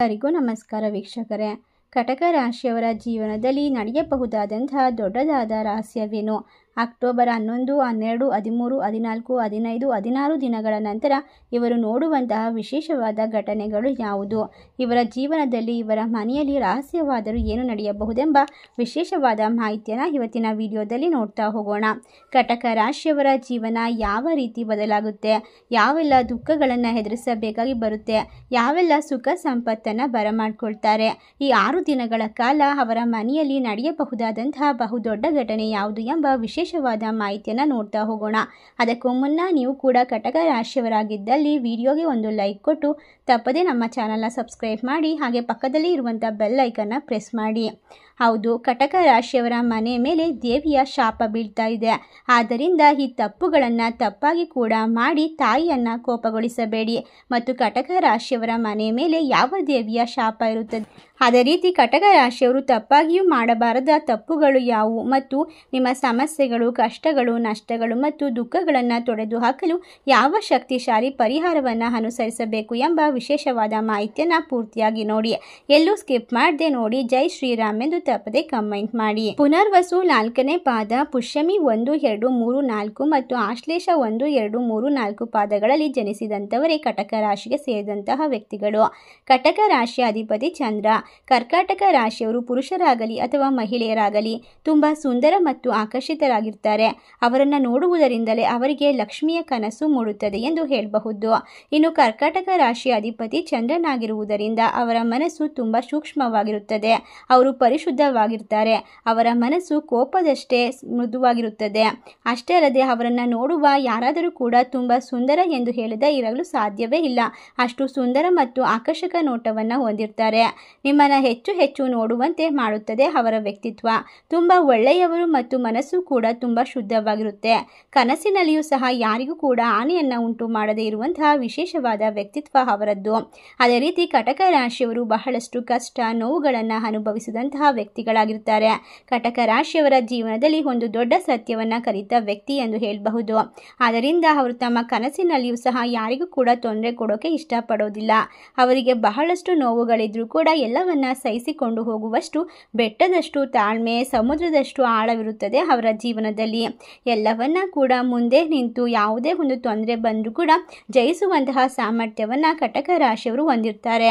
ಎಲ್ಲರಿಗೂ ನಮಸ್ಕಾರ ವೀಕ್ಷಕರೇ. ಕಟಕ ರಾಶಿಯವರ ಜೀವನದಲ್ಲಿ ನಡೆಯಬಹುದಾದಂತಹ ದೊಡ್ಡದಾದ ರಹಸ್ಯವೇನು? ಅಕ್ಟೋಬರ್ 11, 12, 13, 14, 15, 16 ದಿನಗಳ ನಂತರ ಇವರು ನೋಡುವಂತಹ ವಿಶೇಷವಾದ ಘಟನೆಗಳು ಯಾವುದು? ಇವರ ಜೀವನದಲ್ಲಿ ಇವರ ಮನೆಯಲ್ಲಿ ರಹಸ್ಯವಾದರೂ ಏನು ನಡೆಯಬಹುದೆಂಬ ವಿಶೇಷವಾದ ಮಾಹಿತಿಯನ್ನು ಇವತ್ತಿನ ವಿಡಿಯೋದಲ್ಲಿ ನೋಡ್ತಾ ಹೋಗೋಣ. ಕಟಕ ರಾಶಿಯವರ ಜೀವನ ಯಾವ ರೀತಿ ಬದಲಾಗುತ್ತೆ? ಯಾವೆಲ್ಲ ದುಃಖಗಳನ್ನು ಎದುರಿಸಬೇಕಾಗಿ ಬರುತ್ತೆ? ಯಾವೆಲ್ಲ ಸುಖ ಸಂಪತ್ತನ್ನು ಬರಮಾಡ್ಕೊಳ್ತಾರೆ? ಈ 6 ದಿನಗಳ ಕಾಲ ಅವರ ಮನೆಯಲ್ಲಿ ನಡೆಯಬಹುದಾದಂತಹ ಬಹುದೊಡ್ಡ ಘಟನೆ ಯಾವುದು ಎಂಬ ವಿಶೇಷವಾದ ಮಾಹಿತಿಯನ್ನು ನೋಡ್ತಾ ಹೋಗೋಣ. ಅದಕ್ಕೂ ಮುನ್ನ ನೀವು ಕೂಡ ಕಟಕ ರಾಶಿಯವರಾಗಿದ್ದಲ್ಲಿ ವಿಡಿಯೋಗೆ ಒಂದು ಲೈಕ್ ಕೊಟ್ಟು ತಪ್ಪದೆ ನಮ್ಮ ಚಾನಲ್ನ ಸಬ್ಸ್ಕ್ರೈಬ್ ಮಾಡಿ, ಹಾಗೆ ಪಕ್ಕದಲ್ಲಿ ಇರುವಂಥ ಬೆಲ್ ಐಕನ್ನ ಪ್ರೆಸ್ ಮಾಡಿ. ಹೌದು, ಕಟಕ ರಾಶಿಯವರ ಮನೆ ಮೇಲೆ ದೇವಿಯ ಶಾಪ ಬೀಳ್ತಾ ಇದೆ. ಆದ್ದರಿಂದ ಈ ತಪ್ಪುಗಳನ್ನು ತಪ್ಪಾಗಿ ಕೂಡ ಮಾಡಿ ತಾಯಿಯನ್ನು ಕೋಪಗೊಳಿಸಬೇಡಿ. ಮತ್ತು ಕಟಕ ರಾಶಿಯವರ ಮನೆ ಮೇಲೆ ಯಾವ ದೇವಿಯ ಶಾಪ ಇರುತ್ತದೆ, ಅದೇ ರೀತಿ ಕಟಕ ರಾಶಿಯವರು ತಪ್ಪಾಗಿಯೂ ಮಾಡಬಾರದ ತಪ್ಪುಗಳು ಯಾವುವು ಮತ್ತು ನಿಮ್ಮ ಸಮಸ್ಯೆಗಳು, ಕಷ್ಟಗಳು, ನಷ್ಟಗಳು ಮತ್ತು ದುಃಖಗಳನ್ನು ತೊಡೆದು ಹಾಕಲು ಯಾವ ಶಕ್ತಿಶಾಲಿ ಪರಿಹಾರವನ್ನು ಅನುಸರಿಸಬೇಕು ಎಂಬ ವಿಶೇಷವಾದ ಮಾಹಿತಿಯನ್ನು ಪೂರ್ತಿಯಾಗಿ ನೋಡಿ. ಎಲ್ಲೂ ಸ್ಕಿಪ್ ಮಾಡದೆ ನೋಡಿ. ಜೈ ಶ್ರೀರಾಮ್ ಎಂದು ತಪ್ಪದೆ ಕಮೆಂಟ್ ಮಾಡಿ. ಪುನರ್ವಸು 4ನೇ ಪಾದ, ಪುಷ್ಯಮಿ 1, 2, 3, 4 ಮತ್ತು ಆಶ್ಲೇಷ 1, 2, 3, 4 ಪಾದಗಳಲ್ಲಿ ಜನಿಸಿದಂಥವರೇ ಕಟಕ ರಾಶಿಗೆ ಸೇರಿದಂತಹ ವ್ಯಕ್ತಿಗಳು. ಕಟಕ ರಾಶಿಯ ಅಧಿಪತಿ ಚಂದ್ರ. ಕರ್ಕಾಟಕ ರಾಶಿಯವರು ಪುರುಷರಾಗಲಿ ಅಥವಾ ಮಹಿಳೆಯರಾಗಲಿ ತುಂಬ ಸುಂದರ ಮತ್ತು ಆಕರ್ಷಿತರಾಗಿರ್ತಾರೆ. ಅವರನ್ನು ನೋಡುವುದರಿಂದಲೇ ಅವರಿಗೆ ಲಕ್ಷ್ಮಿಯ ಕನಸು ಮೂಡುತ್ತದೆ ಎಂದು ಹೇಳಬಹುದು. ಇನ್ನು ಕರ್ಕಾಟಕ ರಾಶಿಯ ಅಧಿಪತಿ ಚಂದ್ರನಾಗಿರುವುದರಿಂದ ಅವರ ಮನಸ್ಸು ತುಂಬ ಸೂಕ್ಷ್ಮವಾಗಿರುತ್ತದೆ. ಅವರು ಪರಿಶುದ್ಧವಾಗಿರ್ತಾರೆ. ಅವರ ಮನಸ್ಸು ಕೋಪದಷ್ಟೇ ಮೃದುವಾಗಿರುತ್ತದೆ. ಅಷ್ಟೇ ಅಲ್ಲದೆ ಅವರನ್ನು ನೋಡುವ ಯಾರಾದರೂ ಕೂಡ ತುಂಬ ಸುಂದರ ಎಂದು ಹೇಳದೆ ಇರಲು ಸಾಧ್ಯವೇ ಇಲ್ಲ. ಅಷ್ಟು ಸುಂದರ ಮತ್ತು ಆಕರ್ಷಕ ನೋಟವನ್ನು ಹೊಂದಿರ್ತಾರೆ. ನಿಮ್ಮನ್ನು ಹೆಚ್ಚು ಹೆಚ್ಚು ನೋಡುವಂತೆ ಮಾಡುತ್ತದೆ ಅವರ ವ್ಯಕ್ತಿತ್ವ. ತುಂಬ ಒಳ್ಳೆಯವರು ಮತ್ತು ಮನಸ್ಸು ಕೂಡ ತುಂಬ ಶುದ್ಧವಾಗಿರುತ್ತೆ. ಕನಸಿನಲ್ಲಿಯೂ ಸಹ ಯಾರಿಗೂ ಕೂಡ ಹಾನಿಯನ್ನು ಉಂಟು ಮಾಡದೇ ಇರುವಂತಹ ವಿಶೇಷವಾದ ವ್ಯಕ್ತಿತ್ವ ಅವರದ್ದು. ಅದೇ ರೀತಿ ಕಟಕ ರಾಶಿಯವರು ಬಹಳಷ್ಟು ಕಷ್ಟ ನೋವುಗಳನ್ನು ಅನುಭವಿಸಿದಂತಹ ವ್ಯಕ್ತಿಗಳಾಗಿರ್ತಾರೆ. ಕಟಕ ರಾಶಿಯವರ ಜೀವನದಲ್ಲಿ ಒಂದು ದೊಡ್ಡ ಸತ್ಯವನ್ನು ಕಲಿತ ವ್ಯಕ್ತಿ ಎಂದು ಹೇಳಬಹುದು. ಆದ್ದರಿಂದ ಅವರು ತಮ್ಮ ಕನಸಿನಲ್ಲಿಯೂ ಸಹ ಯಾರಿಗೂ ಕೂಡ ತೊಂದರೆ ಕೊಡೋಕೆ ಇಷ್ಟಪಡೋದಿಲ್ಲ. ಅವರಿಗೆ ಬಹಳಷ್ಟು ನೋವುಗಳಿದ್ರೂ ಕೂಡ ಎಲ್ಲವನ್ನ ಸಹಿಸಿಕೊಂಡು ಹೋಗುವಷ್ಟು ಬೆಟ್ಟದಷ್ಟು ತಾಳ್ಮೆ, ಸಮುದ್ರದಷ್ಟು ಆಳವಿರುತ್ತದೆ ಅವರ ಜೀವನದಲ್ಲಿ. ಎಲ್ಲವನ್ನ ಕೂಡ ಮುಂದೆ ನಿಂತು ಯಾವುದೇ ಒಂದು ತೊಂದರೆ ಬಂದರೂ ಕೂಡ ಜಯಿಸುವಂತಹ ಸಾಮರ್ಥ್ಯವನ್ನು ಕಟಕ ರಾಶಿಯವರು ಹೊಂದಿರ್ತಾರೆ.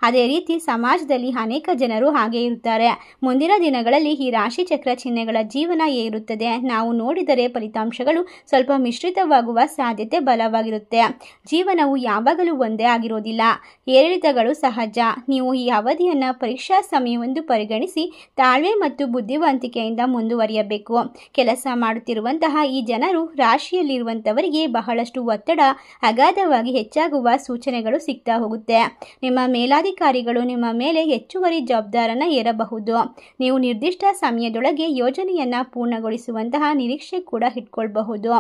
ಅದೇ ರೀತಿ ಸಮಾಜದಲ್ಲಿ ಅನೇಕ ಜನರು ಹಾಗೆ ಇರುತ್ತಾರೆ. ಮುಂದಿನ ದಿನಗಳಲ್ಲಿ ಈ ರಾಶಿ ಚಕ್ರ ಚಿಹ್ನೆಗಳ ಜೀವನ ಹೇಗಿರುತ್ತದೆ? ನಾವು ನೋಡಿದರೆ ಫಲಿತಾಂಶಗಳು ಸ್ವಲ್ಪ ಮಿಶ್ರಿತವಾಗುವ ಸಾಧ್ಯತೆ ಬಲವಾಗಿರುತ್ತೆ. ಜೀವನವು ಯಾವಾಗಲೂ ಒಂದೇ ಆಗಿರೋದಿಲ್ಲ. ಏರಿಳಿತಗಳು ಸಹಜ. ನೀವು ಈ ಅವಧಿಯನ್ನು ಪರೀಕ್ಷಾ ಸಮಯವೆಂದು ಪರಿಗಣಿಸಿ ತಾಳ್ಮೆ ಮತ್ತು ಬುದ್ಧಿವಂತಿಕೆಯಿಂದ ಮುಂದುವರಿಯಬೇಕು. ಕೆಲಸ ಮಾಡುತ್ತಿರುವಂತಹ ಈ ಜನರು ರಾಶಿಯಲ್ಲಿರುವಂಥವರಿಗೆ ಬಹಳಷ್ಟು ಒತ್ತಡ ಅಗಾಧವಾಗಿ ಹೆಚ್ಚಾಗುವ ಸೂಚನೆಗಳು ಸಿಗ್ತಾ ಹೋಗುತ್ತೆ. ನಿಮ್ಮ ಮೇಲಾಧಿಕಾರಿಗಳು ನಿಮ್ಮ ಮೇಲೆ ಹೆಚ್ಚುವರಿ ಜವಾಬ್ದಾರನ ಏರಬಹುದು. ನೀವು ನಿರ್ದಿಷ್ಟ ಸಮಯದೊಳಗೆ ಯೋಜನೆಯನ್ನು ಪೂರ್ಣಗೊಳಿಸುವಂತಹ ನಿರೀಕ್ಷೆ ಕೂಡ ಇಟ್ಕೊಳ್ಬಹುದು.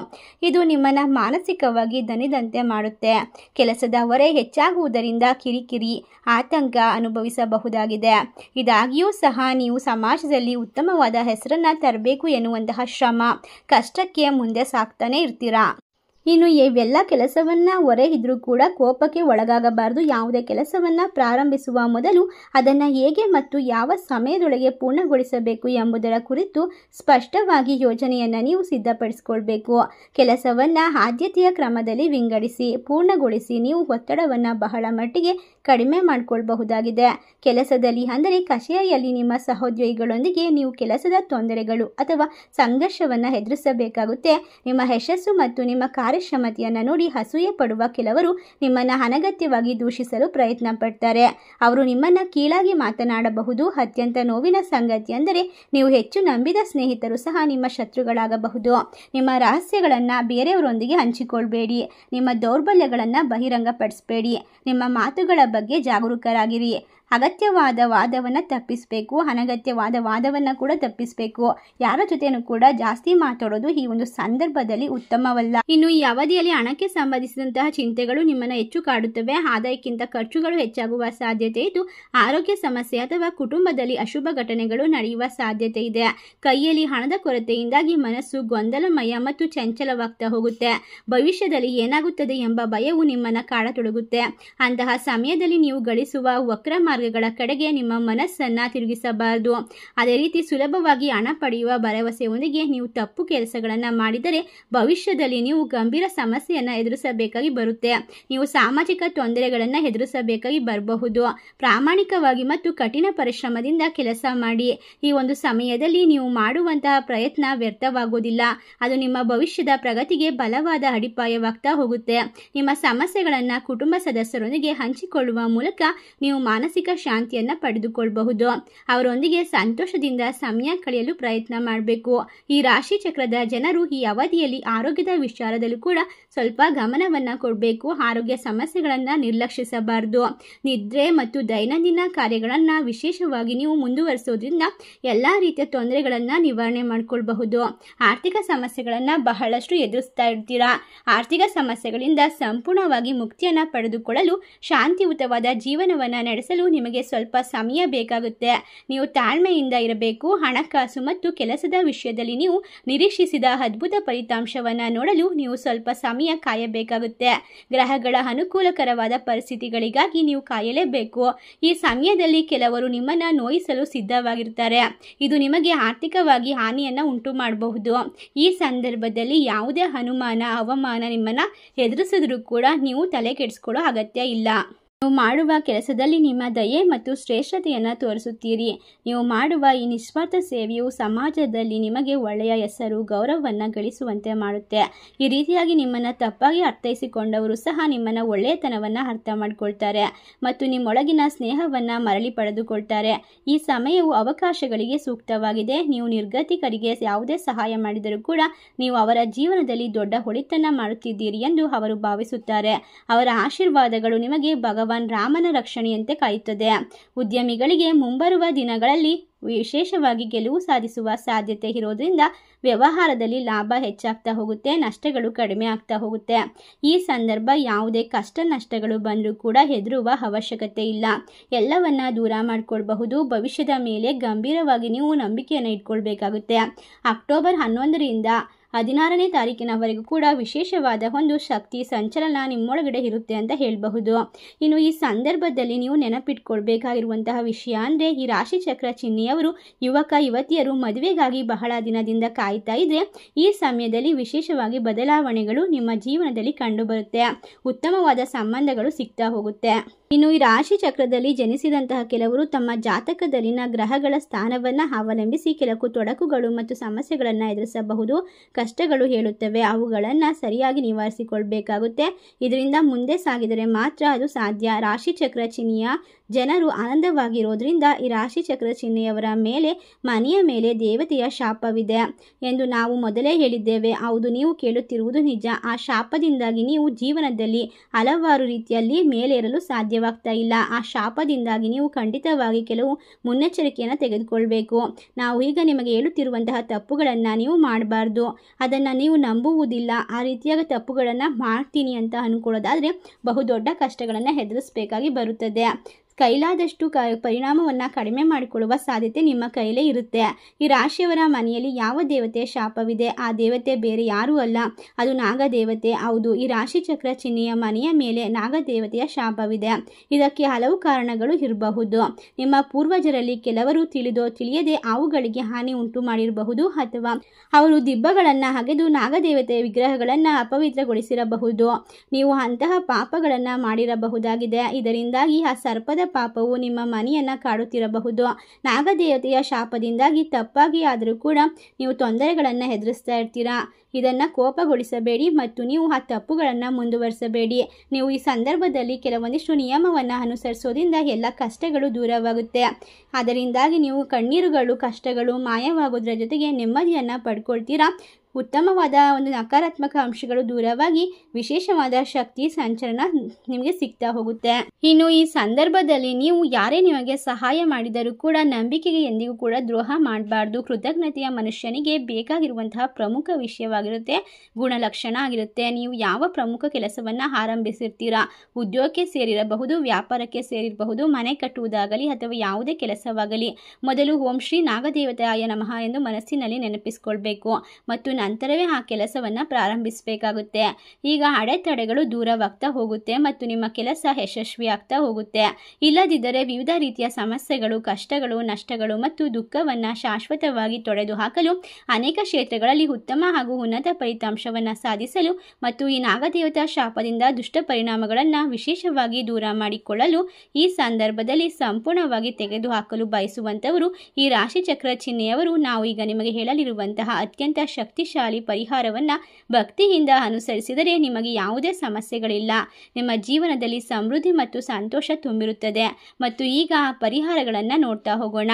ಇದು ನಿಮ್ಮನ್ನು ಮಾನಸಿಕವಾಗಿ ದಣಿದಂತೆ ಮಾಡುತ್ತೆ. ಕೆಲಸದ ಹೊರೆ ಹೆಚ್ಚಾಗುವುದರಿಂದ ಕಿರಿಕಿರಿ, ಆತಂಕ ಅನುಭವಿಸಬಹುದಾಗಿದೆ. ಇದಾಗಿಯೂ ಸಹ ನೀವು ಸಮಾಜದಲ್ಲಿ ಉತ್ತಮವಾದ ಹೆಸರನ್ನು ತರಬೇಕು ಎನ್ನುವಂತಹ ಶ್ರಮ, ಕಷ್ಟಕ್ಕೆ ಮುಂದೆ ಸಾಕ್ತಾನೆ ಇರ್ತೀರಾ. ಇನ್ನು ಇವೆಲ್ಲ ಕೆಲಸವನ್ನ ಹೊರೆ ಇದ್ರೂ ಕೂಡ ಕೋಪಕ್ಕೆ ಒಳಗಾಗಬಾರದು. ಯಾವುದೇ ಕೆಲಸವನ್ನ ಪ್ರಾರಂಭಿಸುವ ಮೊದಲು ಅದನ್ನು ಹೇಗೆ ಮತ್ತು ಯಾವ ಸಮಯದೊಳಗೆ ಪೂರ್ಣಗೊಳಿಸಬೇಕು ಎಂಬುದರ ಕುರಿತು ಸ್ಪಷ್ಟವಾಗಿ ಯೋಜನೆಯನ್ನು ನೀವು ಸಿದ್ಧಪಡಿಸಿಕೊಳ್ಬೇಕು. ಕೆಲಸವನ್ನ ಆದ್ಯತೆಯ ಕ್ರಮದಲ್ಲಿ ವಿಂಗಡಿಸಿ ಪೂರ್ಣಗೊಳಿಸಿ ನೀವು ಒತ್ತಡವನ್ನು ಬಹಳ ಮಟ್ಟಿಗೆ ಕಡಿಮೆ ಮಾಡಿಕೊಳ್ಬಹುದಾಗಿದೆ. ಕೆಲಸದಲ್ಲಿ ಅಂದರೆ ಕಚೇರಿಯಲ್ಲಿ ನಿಮ್ಮ ಸಹೋದ್ಯೋಗಿಗಳೊಂದಿಗೆ ನೀವು ಕೆಲಸದ ತೊಂದರೆಗಳು ಅಥವಾ ಸಂಘರ್ಷವನ್ನು ಎದುರಿಸಬೇಕಾಗುತ್ತೆ. ನಿಮ್ಮ ಯಶಸ್ಸು ಮತ್ತು ನಿಮ್ಮ ಕಾರ್ಯಕ್ಷಮತೆಯನ್ನು ನೋಡಿ ಅಸೂಯೆ ಪಡುವ ಕೆಲವರು ನಿಮ್ಮನ್ನು ಅನಗತ್ಯವಾಗಿ ದೂಷಿಸಲು ಪ್ರಯತ್ನ ಪಡ್ತಾರೆ. ಅವರು ನಿಮ್ಮನ್ನು ಕೀಳಾಗಿ ಮಾತನಾಡಬಹುದು. ಅತ್ಯಂತ ನೋವಿನ ಸಂಗತಿ ಅಂದರೆ ನೀವು ಹೆಚ್ಚು ನಂಬಿದ ಸ್ನೇಹಿತರು ಸಹ ನಿಮ್ಮ ಶತ್ರುಗಳಾಗಬಹುದು. ನಿಮ್ಮ ರಹಸ್ಯಗಳನ್ನು ಬೇರೆಯವರೊಂದಿಗೆ ಹಂಚಿಕೊಳ್ಬೇಡಿ. ನಿಮ್ಮ ದೌರ್ಬಲ್ಯಗಳನ್ನು ಬಹಿರಂಗಪಡಿಸಬೇಡಿ. ನಿಮ್ಮ ಮಾತುಗಳ ಬಗ್ಗೆ ಜಾಗರೂಕರಾಗಿರಿ. ಅಗತ್ಯವಾದ ವಾದವನ್ನು ತಪ್ಪಿಸಬೇಕು, ಅನಗತ್ಯವಾದ ವಾದವನ್ನು ಕೂಡ ತಪ್ಪಿಸಬೇಕು. ಯಾರ ಜೊತೆನೂ ಕೂಡ ಜಾಸ್ತಿ ಮಾತಾಡೋದು ಈ ಒಂದು ಸಂದರ್ಭದಲ್ಲಿ ಉತ್ತಮವಲ್ಲ. ಇನ್ನು ಈ ಅವಧಿಯಲ್ಲಿ ಹಣಕ್ಕೆ ಸಂಬಂಧಿಸಿದಂತಹ ಚಿಂತೆಗಳು ನಿಮ್ಮನ್ನು ಹೆಚ್ಚು ಕಾಡುತ್ತವೆ. ಆದಾಯಕ್ಕಿಂತ ಖರ್ಚುಗಳು ಹೆಚ್ಚಾಗುವ ಸಾಧ್ಯತೆ ಇದ್ದು ಆರೋಗ್ಯ ಸಮಸ್ಯೆ ಅಥವಾ ಕುಟುಂಬದಲ್ಲಿ ಅಶುಭ ಘಟನೆಗಳು ನಡೆಯುವ ಸಾಧ್ಯತೆ ಇದೆ. ಕೈಯಲ್ಲಿ ಹಣದ ಕೊರತೆಯಿಂದಾಗಿ ಮನಸ್ಸು ಗೊಂದಲಮಯ ಮತ್ತು ಚಂಚಲವಾಗ್ತಾ ಹೋಗುತ್ತೆ. ಭವಿಷ್ಯದಲ್ಲಿ ಏನಾಗುತ್ತದೆ ಎಂಬ ಭಯವು ನಿಮ್ಮನ್ನು ಕಾಡತೊಡಗುತ್ತೆ. ಅಂತಹ ಸಮಯದಲ್ಲಿ ನೀವು ಗಳಿಸುವ ವಕ್ರ ಮಾರ್ಗ ಮಾರ್ಗಗಳ ಕಡೆಗೆ ನಿಮ್ಮ ಮನಸ್ಸನ್ನು ತಿರುಗಿಸಬಾರದು. ಅದೇ ರೀತಿ ಸುಲಭವಾಗಿ ಹಣ ಪಡೆಯುವ ಭರವಸೆಯೊಂದಿಗೆ ನೀವು ತಪ್ಪು ಕೆಲಸಗಳನ್ನು ಮಾಡಿದರೆ ಭವಿಷ್ಯದಲ್ಲಿ ನೀವು ಗಂಭೀರ ಸಮಸ್ಯೆಯನ್ನು ಎದುರಿಸಬೇಕಾಗಿ ಬರುತ್ತೆ. ನೀವು ಸಾಮಾಜಿಕ ತೊಂದರೆಗಳನ್ನು ಎದುರಿಸಬೇಕಾಗಿ ಬರಬಹುದು. ಪ್ರಾಮಾಣಿಕವಾಗಿ ಮತ್ತು ಕಠಿಣ ಪರಿಶ್ರಮದಿಂದ ಕೆಲಸ ಮಾಡಿ. ಈ ಒಂದು ಸಮಯದಲ್ಲಿ ನೀವು ಮಾಡುವಂತಹ ಪ್ರಯತ್ನ ವ್ಯರ್ಥವಾಗುವುದಿಲ್ಲ. ಅದು ನಿಮ್ಮ ಭವಿಷ್ಯದ ಪ್ರಗತಿಗೆ ಬಲವಾದ ಅಡಿಪಾಯವಾಗ್ತಾ ಹೋಗುತ್ತೆ. ನಿಮ್ಮ ಸಮಸ್ಯೆಗಳನ್ನು ಕುಟುಂಬ ಸದಸ್ಯರೊಂದಿಗೆ ಹಂಚಿಕೊಳ್ಳುವ ಮೂಲಕ ನೀವು ಮಾನಸಿಕ ಶಾಂತಿಯನ್ನು ಪಡೆದುಕೊಳ್ಳಬಹುದು. ಅವರೊಂದಿಗೆ ಸಂತೋಷದಿಂದ ಸಮಯ ಕಳೆಯಲು ಪ್ರಯತ್ನ ಮಾಡಬೇಕು. ಈ ರಾಶಿ ಚಕ್ರದ ಜನರು ಈ ಅವಧಿಯಲ್ಲಿ ಆರೋಗ್ಯದ ವಿಚಾರದಲ್ಲೂ ಕೂಡ ಸ್ವಲ್ಪ ಗಮನವನ್ನು ಕೊಡಬೇಕು. ಆರೋಗ್ಯ ಸಮಸ್ಯೆಗಳನ್ನು ನಿರ್ಲಕ್ಷಿಸಬಾರದು. ನಿದ್ರೆ ಮತ್ತು ದೈನಂದಿನ ಕಾರ್ಯಗಳನ್ನು ವಿಶೇಷವಾಗಿ ನೀವು ಮುಂದುವರಿಸೋದ್ರಿಂದ ಎಲ್ಲ ರೀತಿಯ ತೊಂದರೆಗಳನ್ನು ನಿವಾರಣೆ ಮಾಡಿಕೊಳ್ಳಬಹುದು. ಆರ್ಥಿಕ ಸಮಸ್ಯೆಗಳನ್ನು ಬಹಳಷ್ಟು ಎದುರಿಸ್ತಾ ಇರ್ತೀರಾ. ಆರ್ಥಿಕ ಸಮಸ್ಯೆಗಳಿಂದ ಸಂಪೂರ್ಣವಾಗಿ ಮುಕ್ತಿಯನ್ನು ಪಡೆದುಕೊಳ್ಳಲು ಶಾಂತಿಯುತವಾದ ಜೀವನವನ್ನು ನಡೆಸಲು ನಿಮಗೆ ಸ್ವಲ್ಪ ಸಮಯ ಬೇಕಾಗುತ್ತೆ. ನೀವು ತಾಳ್ಮೆಯಿಂದ ಇರಬೇಕು. ಹಣಕಾಸು ಮತ್ತು ಕೆಲಸದ ವಿಷಯದಲ್ಲಿ ನೀವು ನಿರೀಕ್ಷಿಸಿದ ಅದ್ಭುತ ಫಲಿತಾಂಶವನ್ನು ನೋಡಲು ನೀವು ಸ್ವಲ್ಪ ಸಮಯ ಕಾಯಬೇಕಾಗುತ್ತೆ. ಗ್ರಹಗಳ ಅನುಕೂಲಕರವಾದ ಪರಿಸ್ಥಿತಿಗಳಿಗಾಗಿ ನೀವು ಕಾಯಲೇಬೇಕು. ಈ ಸಮಯದಲ್ಲಿ ಕೆಲವರು ನಿಮ್ಮನ್ನು ನೋಯಿಸಲು ಸಿದ್ಧವಾಗಿರ್ತಾರೆ. ಇದು ನಿಮಗೆ ಆರ್ಥಿಕವಾಗಿ ಹಾನಿಯನ್ನು ಉಂಟು ಮಾಡಬಹುದು. ಈ ಸಂದರ್ಭದಲ್ಲಿ ಯಾವುದೇ ಅನುಮಾನ ಅವಮಾನ ನಿಮ್ಮನ್ನು ಎದುರಿಸಿದ್ರೂ ಕೂಡ ನೀವು ತಲೆ ಕೆಡಿಸ್ಕೊಳ್ಳೋ ಅಗತ್ಯ ಇಲ್ಲ. ನೀವು ಮಾಡುವ ಕೆಲಸದಲ್ಲಿ ನಿಮ್ಮ ದಯೆ ಮತ್ತು ಶ್ರೇಷ್ಠತೆಯನ್ನು ತೋರಿಸುತ್ತೀರಿ. ನೀವು ಮಾಡುವ ಈ ನಿಸ್ವಾರ್ಥ ಸೇವೆಯು ಸಮಾಜದಲ್ಲಿ ನಿಮಗೆ ಒಳ್ಳೆಯ ಹೆಸರು ಗೌರವವನ್ನು ಗಳಿಸುವಂತೆ ಮಾಡುತ್ತೆ. ಈ ರೀತಿಯಾಗಿ ನಿಮ್ಮನ್ನು ತಪ್ಪಾಗಿ ಅರ್ಥೈಸಿಕೊಂಡವರು ಸಹ ನಿಮ್ಮನ್ನು ಒಳ್ಳೆಯತನವನ್ನು ಅರ್ಥ ಮಾಡಿಕೊಳ್ತಾರೆ ಮತ್ತು ನಿಮ್ಮೊಳಗಿನ ಸ್ನೇಹವನ್ನು ಮರಳಿ ಪಡೆದುಕೊಳ್ತಾರೆ. ಈ ಸಮಯವು ಅವಕಾಶಗಳಿಗೆ ಸೂಕ್ತವಾಗಿದೆ. ನೀವು ನಿರ್ಗತಿಕರಿಗೆ ಯಾವುದೇ ಸಹಾಯ ಮಾಡಿದರೂ ಕೂಡ ನೀವು ಅವರ ಜೀವನದಲ್ಲಿ ದೊಡ್ಡ ಒಳಿತನ್ನು ಮಾಡುತ್ತಿದ್ದೀರಿ ಎಂದು ಅವರು ಭಾವಿಸುತ್ತಾರೆ. ಅವರ ಆಶೀರ್ವಾದಗಳು ನಿಮಗೆ ಭಗವಾನ್ ರಾಮನ ರಕ್ಷಣೆಯಂತೆ ಕಾಯುತ್ತದೆ. ಉದ್ಯಮಿಗಳಿಗೆ ಮುಂಬರುವ ದಿನಗಳಲ್ಲಿ ವಿಶೇಷವಾಗಿ ಗೆಲುವು ಸಾಧಿಸುವ ಸಾಧ್ಯತೆ ಇರೋದ್ರಿಂದ ವ್ಯವಹಾರದಲ್ಲಿ ಲಾಭ ಹೆಚ್ಚಾಗ್ತಾ ಹೋಗುತ್ತೆ, ನಷ್ಟಗಳು ಕಡಿಮೆ ಆಗ್ತಾ ಹೋಗುತ್ತೆ. ಈ ಸಂದರ್ಭ ಯಾವುದೇ ಕಷ್ಟ ನಷ್ಟಗಳು ಬಂದರೂ ಕೂಡ ಹೆದರುವ ಅವಶ್ಯಕತೆ ಇಲ್ಲ. ಎಲ್ಲವನ್ನ ದೂರ ಮಾಡಿಕೊಳ್ಬಹುದು. ಭವಿಷ್ಯದ ಮೇಲೆ ಗಂಭೀರವಾಗಿ ನೀವು ನಂಬಿಕೆಯನ್ನು ಇಟ್ಕೊಳ್ಬೇಕಾಗುತ್ತೆ. ಅಕ್ಟೋಬರ್ 11ರಿಂದ 16ನೇ ತಾರೀಕಿನವರೆಗೂ ಕೂಡ ವಿಶೇಷವಾದ ಒಂದು ಶಕ್ತಿ ಸಂಚಲನ ನಿಮ್ಮೊಳಗಡೆ ಇರುತ್ತೆ ಅಂತ ಹೇಳಬಹುದು. ಇನ್ನು ಈ ಸಂದರ್ಭದಲ್ಲಿ ನೀವು ನೆನಪಿಟ್ಕೊಳ್ಬೇಕಾಗಿರುವಂತಹ ವಿಷಯ ಅಂದರೆ ಈ ರಾಶಿ ಚಕ್ರ ಚಿಹ್ನೆಯವರು ಯುವಕ ಯುವತಿಯರು ಮದುವೆಗಾಗಿ ಬಹಳ ದಿನದಿಂದ ಕಾಯ್ತಾ ಇದ್ರೆ ಈ ಸಮಯದಲ್ಲಿ ವಿಶೇಷವಾಗಿ ಬದಲಾವಣೆಗಳು ನಿಮ್ಮ ಜೀವನದಲ್ಲಿ ಕಂಡುಬರುತ್ತೆ. ಉತ್ತಮವಾದ ಸಂಬಂಧಗಳು ಸಿಗ್ತಾ ಹೋಗುತ್ತೆ. ಇನ್ನು ಈ ರಾಶಿ ಚಕ್ರದಲ್ಲಿ ಜನಿಸಿದಂತಹ ಕೆಲವರು ತಮ್ಮ ಜಾತಕದಲ್ಲಿನ ಗ್ರಹಗಳ ಸ್ಥಾನವನ್ನು ಅವಲಂಬಿಸಿ ಕೆಲವು ತೊಡಕುಗಳು ಮತ್ತು ಸಮಸ್ಯೆಗಳನ್ನು ಎದುರಿಸಬಹುದು. ಕಷ್ಟಗಳು ಹೇಳುತ್ತವೆ, ಅವುಗಳನ್ನು ಸರಿಯಾಗಿ ನಿವಾರಿಸಿಕೊಳ್ಬೇಕಾಗುತ್ತೆ. ಇದರಿಂದ ಮುಂದೆ ಸಾಗಿದರೆ ಮಾತ್ರ ಅದು ಸಾಧ್ಯ. ರಾಶಿ ಚಕ್ರ ಚಿಹ್ನೆಯ ಜನರು ಆನಂದವಾಗಿರೋದ್ರಿಂದ ಈ ರಾಶಿ ಚಕ್ರ ಚಿಹ್ನೆಯವರ ಮೇಲೆ ಮನೆಯ ಮೇಲೆ ದೇವತೆಯ ಶಾಪವಿದೆ ಎಂದು ನಾವು ಮೊದಲೇ ಹೇಳಿದ್ದೇವೆ. ಹೌದು, ನೀವು ಕೇಳುತ್ತಿರುವುದು ನಿಜ. ಆ ಶಾಪದಿಂದಾಗಿ ನೀವು ಜೀವನದಲ್ಲಿ ಹಲವಾರು ರೀತಿಯಲ್ಲಿ ಮೇಲೇರಲು ಸಾಧ್ಯವಾಗ್ತಾ ಇಲ್ಲ. ಆ ಶಾಪದಿಂದಾಗಿ ನೀವು ಖಂಡಿತವಾಗಿ ಕೆಲವು ಮುನ್ನೆಚ್ಚರಿಕೆಯನ್ನು ತೆಗೆದುಕೊಳ್ಬೇಕು. ನಾವು ಈಗ ನಿಮಗೆ ಹೇಳುತ್ತಿರುವಂತಹ ತಪ್ಪುಗಳನ್ನು ನೀವು ಮಾಡಬಾರ್ದು. ಅದನ್ನು ನೀವು ನಂಬುವುದಿಲ್ಲ. ಆ ರೀತಿಯಾದ ತಪ್ಪುಗಳನ್ನು ಮಾಡ್ತೀನಿ ಅಂತ ಅಂದ್ಕೊಳ್ಳೋದಾದರೆ ಬಹುದೊಡ್ಡ ಕಷ್ಟಗಳನ್ನು ಎದುರಿಸಬೇಕಾಗಿ ಬರುತ್ತದೆ. ಕೈಲಾದಷ್ಟು ಪರಿಣಾಮವನ್ನು ಕಡಿಮೆ ಮಾಡಿಕೊಳ್ಳುವ ಸಾಧ್ಯತೆ ನಿಮ್ಮ ಕೈಲೇ ಇರುತ್ತೆ. ಈ ರಾಶಿಯವರ ಮನೆಯಲ್ಲಿ ಯಾವ ದೇವತೆ ಶಾಪವಿದೆ, ಆ ದೇವತೆ ಬೇರೆ ಯಾರೂ ಅಲ್ಲ, ಅದು ನಾಗದೇವತೆ. ಹೌದು, ಈ ರಾಶಿ ಚಕ್ರ ಚಿಹ್ನೆಯ ಮನೆಯ ಮೇಲೆ ನಾಗದೇವತೆಯ ಶಾಪವಿದೆ. ಇದಕ್ಕೆ ಹಲವು ಕಾರಣಗಳು ಇರಬಹುದು. ನಿಮ್ಮ ಪೂರ್ವಜರಲ್ಲಿ ಕೆಲವರು ತಿಳಿದೋ ತಿಳಿಯದೆ ಅವುಗಳಿಗೆ ಹಾನಿ ಉಂಟು ಮಾಡಿರಬಹುದು, ಅಥವಾ ಅವರು ದಿಬ್ಬಗಳನ್ನು ಅಗೆದು ನಾಗದೇವತೆಯ ವಿಗ್ರಹಗಳನ್ನು ಅಪವಿತ್ರಗೊಳಿಸಿರಬಹುದು. ನೀವು ಅಂತಹ ಪಾಪಗಳನ್ನು ಮಾಡಿರಬಹುದಾಗಿದೆ. ಇದರಿಂದಾಗಿ ಆ ಸರ್ಪದ ಪಾಪವು ನಿಮ್ಮ ಮನೆಯನ್ನು ಕಾಡುತ್ತಿರಬಹುದು. ನಾಗದೇವತೆಯ ಶಾಪದಿಂದಾಗಿ ತಪ್ಪಾಗಿ ಆದರೂ ಕೂಡ ನೀವು ತೊಂದರೆಗಳನ್ನು ಎದುರಿಸ್ತಾ ಇರ್ತೀರಾ. ಇದನ್ನು ಕೋಪಗೊಳಿಸಬೇಡಿ ಮತ್ತು ನೀವು ಆ ತಪ್ಪುಗಳನ್ನು ಮುಂದುವರಿಸಬೇಡಿ. ನೀವು ಈ ಸಂದರ್ಭದಲ್ಲಿ ಕೆಲವೊಂದಿಷ್ಟು ನಿಯಮವನ್ನು ಅನುಸರಿಸೋದ್ರಿಂದ ಎಲ್ಲ ಕಷ್ಟಗಳು ದೂರವಾಗುತ್ತೆ. ಅದರಿಂದಾಗಿ ನೀವು ಕಣ್ಣೀರುಗಳು ಕಷ್ಟಗಳು ಮಾಯವಾಗೋದ್ರ ಜೊತೆಗೆ ನೆಮ್ಮದಿಯನ್ನು ಪಡ್ಕೊಳ್ತೀರಾ. ಉತ್ತಮವಾದ ಒಂದು ನಕಾರಾತ್ಮಕ ಅಂಶಗಳು ದೂರವಾಗಿ ವಿಶೇಷವಾದ ಶಕ್ತಿ ಸಂಚಲನ ನಿಮಗೆ ಸಿಗ್ತಾ ಹೋಗುತ್ತೆ. ಇನ್ನು ಈ ಸಂದರ್ಭದಲ್ಲಿ ನೀವು ಯಾರೇ ನಿಮಗೆ ಸಹಾಯ ಮಾಡಿದರೂ ಕೂಡ ನಂಬಿಕೆಗೆ ಎಂದಿಗೂ ಕೂಡ ದ್ರೋಹ ಮಾಡಬಾರ್ದು. ಕೃತಜ್ಞತೆಯ ಮನುಷ್ಯನಿಗೆ ಬೇಕಾಗಿರುವಂತಹ ಪ್ರಮುಖ ವಿಷಯವಾಗಿರುತ್ತೆ, ಗುಣಲಕ್ಷಣ ಆಗಿರುತ್ತೆ. ನೀವು ಯಾವ ಪ್ರಮುಖ ಕೆಲಸವನ್ನು ಆರಂಭಿಸಿರ್ತೀರಾ, ಉದ್ಯೋಗಕ್ಕೆ ಸೇರಿರಬಹುದು, ವ್ಯಾಪಾರಕ್ಕೆ ಸೇರಿರಬಹುದು, ಮನೆ ಕಟ್ಟುವುದಾಗಲಿ ಅಥವಾ ಯಾವುದೇ ಕೆಲಸವಾಗಲಿ, ಮೊದಲು ಓಂ ಶ್ರೀ ನಾಗದೇವತಾಯ ನಮಃ ಎಂದು ಮನಸ್ಸಿನಲ್ಲಿ ನೆನಪಿಸಿಕೊಳ್ಬೇಕು ಮತ್ತು ನಂತರವೇ ಆ ಕೆಲಸವನ್ನು ಪ್ರಾರಂಭಿಸಬೇಕಾಗುತ್ತೆ. ಈಗ ಅಡೆತಡೆಗಳು ದೂರವಾಗ್ತಾ ಹೋಗುತ್ತೆ ಮತ್ತು ನಿಮ್ಮ ಕೆಲಸ ಯಶಸ್ವಿ ಆಗ್ತಾ ಹೋಗುತ್ತೆ. ಇಲ್ಲದಿದ್ದರೆ ವಿವಿಧ ರೀತಿಯ ಸಮಸ್ಯೆಗಳು, ಕಷ್ಟಗಳು, ನಷ್ಟಗಳು ಮತ್ತು ದುಃಖವನ್ನು ಶಾಶ್ವತವಾಗಿ ತೊಡೆದು ಹಾಕಲು, ಅನೇಕ ಕ್ಷೇತ್ರಗಳಲ್ಲಿ ಉತ್ತಮ ಹಾಗೂ ಉನ್ನತ ಫಲಿತಾಂಶವನ್ನು ಸಾಧಿಸಲು ಮತ್ತು ಈ ನಾಗದೇವತಾ ಶಾಪದಿಂದ ದುಷ್ಟ ಪರಿಣಾಮಗಳನ್ನು ವಿಶೇಷವಾಗಿ ದೂರ ಮಾಡಿಕೊಳ್ಳಲು ಈ ಸಂದರ್ಭದಲ್ಲಿ ಸಂಪೂರ್ಣವಾಗಿ ತೆಗೆದುಹಾಕಲು ಬಯಸುವಂತವರು ಈ ರಾಶಿಚಕ್ರ ಚಿಹ್ನೆಯವರು ನಾವು ಈಗ ನಿಮಗೆ ಹೇಳಲಿರುವಂತಹ ಅತ್ಯಂತ ಶಕ್ತಿಶಾಲಿ ಪರಿಹಾರವನ್ನು ಭಕ್ತಿಯಿಂದ ಅನುಸರಿಸಿದರೆ ನಿಮಗೆ ಯಾವುದೇ ಸಮಸ್ಯೆಗಳಿಲ್ಲ. ನಿಮ್ಮ ಜೀವನದಲ್ಲಿ ಸಮೃದ್ಧಿ ಮತ್ತು ಸಂತೋಷ ತುಂಬಿರುತ್ತದೆ. ಮತ್ತು ಈಗ ಆ ಪರಿಹಾರಗಳನ್ನು ನೋಡ್ತಾ ಹೋಗೋಣ.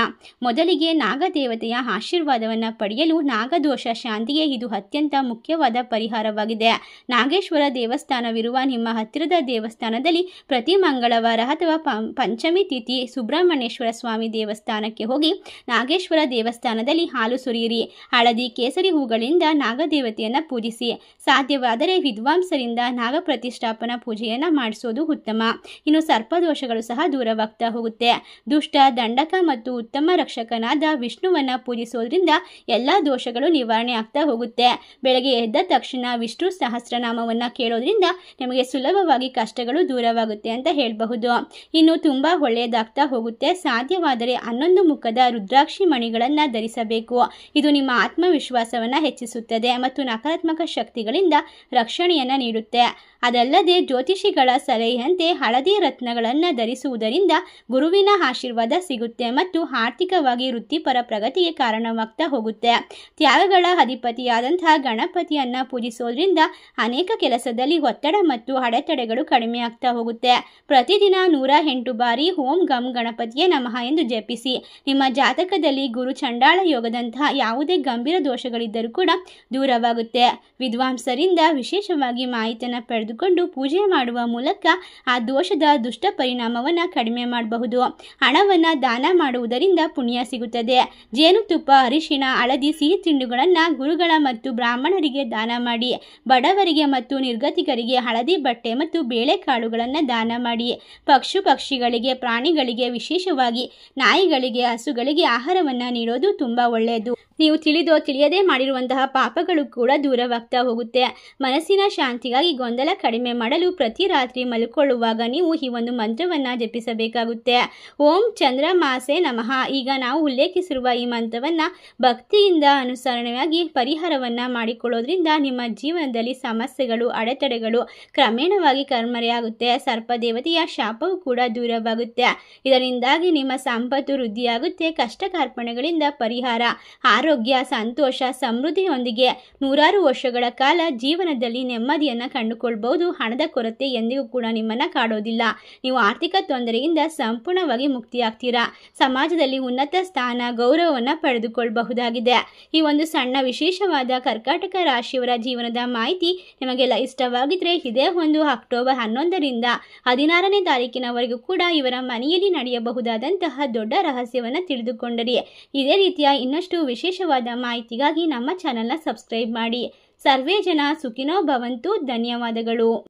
ಮೊದಲಿಗೆ ನಾಗದೇವತೆಯ ಆಶೀರ್ವಾದವನ್ನು ಪಡೆಯಲು ನಾಗದೋಷ ಶಾಂತಿಗೆ ಇದು ಅತ್ಯಂತ ಮುಖ್ಯವಾದ ಪರಿಹಾರವಾಗಿದೆ. ನಾಗೇಶ್ವರ ದೇವಸ್ಥಾನವಿರುವ ನಿಮ್ಮ ಹತ್ತಿರದ ದೇವಸ್ಥಾನದಲ್ಲಿ ಪ್ರತಿ ಮಂಗಳವಾರ ಅಥವಾ ಪಂಚಮಿ ತಿಥಿ ಸುಬ್ರಹ್ಮಣ್ಯೇಶ್ವರ ಸ್ವಾಮಿ ದೇವಸ್ಥಾನಕ್ಕೆ ಹೋಗಿ ನಾಗೇಶ್ವರ ದೇವಸ್ಥಾನದಲ್ಲಿ ಹಾಲು ಸುರಿಯಿರಿ. ಹಳದಿ ಕೇಸರಿ ಹೂಗಳಿಂದ ನಾಗದೇವತೆಯನ್ನು ಪೂಜಿಸಿ. ಸಾಧ್ಯವಾದರೆ ವಿದ್ವಾಂಸರಿಂದ ನಾಗ ಪ್ರತಿಷ್ಠಾಪನಾ ಪೂಜೆಯನ್ನು ಮಾಡಿಸೋದು ಉತ್ತಮ. ಇನ್ನು ಸರ್ಪದೋಷಗಳು ಸಹ ದೂರವಾಗ್ತಾ ಹೋಗುತ್ತೆ. ದುಷ್ಟ, ದಂಡಕ ಮತ್ತು ಉತ್ತಮ ರಕ್ಷಕನಾದ ವಿಷ್ಣುವನ್ನು ಪೂಜಿಸೋದ್ರಿಂದ ಎಲ್ಲ ದೋಷಗಳು ನಿವಾರಣೆ ಆಗ್ತಾ ಹೋಗುತ್ತೆ. ಬೆಳಗ್ಗೆ ಎದ್ದ ತಕ್ಷಣ ವಿಷ್ಣು ಸಹಸ್ರನಾಮವನ್ನು ಕೇಳೋದ್ರಿಂದ ನಿಮಗೆ ಸುಲಭವಾಗಿ ಕಷ್ಟಗಳು ದೂರವಾಗುತ್ತೆ ಅಂತ ಹೇಳಬಹುದು. ಇನ್ನು ತುಂಬಾ ಒಳ್ಳೆಯದಾಗ್ತಾ ಹೋಗುತ್ತೆ. ಸಾಧ್ಯವಾದರೆ 11 ಮುಖದ ರುದ್ರಾಕ್ಷಿ ಮಣಿಗಳನ್ನು ಧರಿಸಬೇಕು. ಇದು ನಿಮ್ಮ ಆತ್ಮವಿಶ್ವಾಸವನ್ನು ಹೆಚ್ಚಿಸುತ್ತದೆ ಮತ್ತು ನಕಾರಾತ್ಮಕ ಶಕ್ತಿಗಳಿಂದ ರಕ್ಷಣೆಯನ್ನು ನೀಡುತ್ತೆ. ಅದಲ್ಲದೆ ಜ್ಯೋತಿಷಿಗಳ ಸಲಹೆಯಂತೆ ಹಳದಿ ರತ್ನಗಳನ್ನು ಧರಿಸುವುದರಿಂದ ಗುರುವಿನ ಆಶೀರ್ವಾದ ಸಿಗುತ್ತೆ ಮತ್ತು ಆರ್ಥಿಕವಾಗಿ ವೃತ್ತಿಪರ ಪ್ರಗತಿಗೆ ಕಾರಣವಾಗ್ತಾ ಹೋಗುತ್ತೆ. ತ್ಯಾಗಗಳ ಅಧಿಪತಿಯಾದಂತಹ ಗಣಪತಿಯನ್ನು ಪೂಜಿಸೋದ್ರಿಂದ ಅನೇಕ ಕೆಲಸದಲ್ಲಿ ಒತ್ತಡ ಮತ್ತು ಅಡೆತಡೆಗಳು ಕಡಿಮೆ ಆಗ್ತಾ ಹೋಗುತ್ತೆ. ಪ್ರತಿದಿನ 108 ಬಾರಿ ಓಂ ಗಂ ಗಣಪತಿಯೇ ನಮಃ ಎಂದು ಜಪಿಸಿ. ನಿಮ್ಮ ಜಾತಕದಲ್ಲಿ ಗುರು ಚಂಡಾಳ ಯೋಗದಂತಹ ಯಾವುದೇ ಗಂಭೀರ ದೋಷಗಳಿದ್ದರೂ ಕೂಡ ದೂರವಾಗುತ್ತೆ. ವಿದ್ವಾಂಸರಿಂದ ವಿಶೇಷವಾಗಿ ಮಾಹಿತಿಯನ್ನು ಪಡೆದುಕೊಂಡು ಪೂಜೆ ಮಾಡುವ ಮೂಲಕ ಆ ದೋಷದ ದುಷ್ಟ ಪರಿಣಾಮವನ್ನು ಕಡಿಮೆ ಮಾಡಬಹುದು. ಹಣವನ್ನು ದಾನ ಮಾಡುವುದರಿಂದ ಪುಣ್ಯ ಸಿಗುತ್ತದೆ. ಜೇನುತುಪ್ಪ, ಅರಿಶಿಣ, ಹಳದಿ, ಸಿಹಿ ತಿಂಡಿಗಳನ್ನು ಗುರುಗಳ ಮತ್ತು ಬ್ರಾಹ್ಮಣರಿಗೆ ದಾನ ಮಾಡಿ. ಬಡವರಿಗೆ ಮತ್ತು ನಿರ್ಗತಿಕರಿಗೆ ಹಳದಿ ಬಟ್ಟೆ ಮತ್ತು ಬೇಳೆಕಾಳುಗಳನ್ನು ದಾನ ಮಾಡಿ. ಪಕ್ಷಿಗಳಿಗೆ, ಪ್ರಾಣಿಗಳಿಗೆ, ವಿಶೇಷವಾಗಿ ನಾಯಿಗಳಿಗೆ, ಹಸುಗಳಿಗೆ ಆಹಾರವನ್ನು ನೀಡೋದು ತುಂಬ ಒಳ್ಳೆಯದು. ನೀವು ತಿಳಿದೋ ತಿಳಿಯದೇ ಮಾಡಿರುವಂತಹ ಪಾಪಗಳು ಕೂಡ ದೂರವಾಗ್ತಾ ಹೋಗುತ್ತೆ. ಮನಸ್ಸಿನ ಶಾಂತಿಗಾಗಿ ಗೊಂದಲ ಕಡಿಮೆ ಮಾಡಲು ಪ್ರತಿ ರಾತ್ರಿ ಮಲ್ಕೊಳ್ಳುವಾಗ ನೀವು ಈ ಒಂದು ಮಂತ್ರವನ್ನು ಜಪಿಸಬೇಕಾಗುತ್ತೆ. ಓಂ ಚಂದ್ರಮಾಸೆ ನಮಃ. ಈಗ ನಾವು ಉಲ್ಲೇಖಿಸಿರುವ ಈ ಮಂತ್ರವನ್ನು ಭಕ್ತಿಯಿಂದ ಅನುಸರಣೆಯಾಗಿ ಪರಿಹಾರವನ್ನು ಮಾಡಿಕೊಳ್ಳೋದ್ರಿಂದ ನಿಮ್ಮ ಜೀವನದಲ್ಲಿ ಸಮಸ್ಯೆಗಳು, ಅಡೆತಡೆಗಳು ಕ್ರಮೇಣವಾಗಿ ಕಣ್ಮರೆಯಾಗುತ್ತೆ. ಸರ್ಪದೇವತೆಯ ಶಾಪವು ಕೂಡ ದೂರವಾಗುತ್ತೆ. ಇದರಿಂದಾಗಿ ನಿಮ್ಮ ಸಂಪತ್ತು ವೃದ್ಧಿಯಾಗುತ್ತೆ. ಕಷ್ಟ ಕಾರ್ಪಣ್ಯಗಳಿಂದ ಪರಿಹಾರ, ಆರೋಗ್ಯ, ಸಂತೋಷ, ಸಮೃದ್ಧಿಯೊಂದಿಗೆ 100 ವರ್ಷಗಳ ಕಾಲ ಜೀವನದಲ್ಲಿ ನೆಮ್ಮದಿಯನ್ನು ಕಂಡುಕೊಳ್ಬಹುದು. ಹಣದ ಕೊರತೆ ಎಂದಿಗೂ ಕೂಡ ನಿಮ್ಮನ್ನು ಕಾಡೋದಿಲ್ಲ. ನೀವು ಆರ್ಥಿಕ ತೊಂದರೆಯಿಂದ ಸಂಪೂರ್ಣವಾಗಿ ಮುಕ್ತಿಯಾಗ್ತೀರಾ. ಸಮಾಜದಲ್ಲಿ ಉನ್ನತ ಸ್ಥಾನ, ಗೌರವವನ್ನು ಪಡೆದುಕೊಳ್ಳಬಹುದಾಗಿದೆ. ಈ ಒಂದು ಸಣ್ಣ ವಿಶೇಷವಾದ ಕರ್ಕಾಟಕ ರಾಶಿಯವರ ಜೀವನದ ಮಾಹಿತಿ ನಿಮಗೆಲ್ಲ ಇಷ್ಟವಾಗಿದ್ದರೆ ಇದೇ ಒಂದು ಅಕ್ಟೋಬರ್ 11ರಿಂದ 16ನೇ ತಾರೀಕಿನವರೆಗೂ ಕೂಡ ಇವರ ಮನೆಯಲ್ಲಿ ನಡೆಯಬಹುದಾದಂತಹ ದೊಡ್ಡ ರಹಸ್ಯವನ್ನು ತಿಳಿದುಕೊಂಡರಿ. ಇದೇ ರೀತಿಯ ಇನ್ನಷ್ಟು ವಿಶೇಷವಾದ ಮಾಹಿತಿಗಾಗಿ ನಮ್ಮ ಚಾನೆಲ್ನ ಸಬ್ಸ್ಕ್ರೈಬ್ ಮಾಡಿ. ಸರ್ವೇ ಜನ ಸುಖಿನೋ ಭವಂತು. ಧನ್ಯವಾದಗಳು.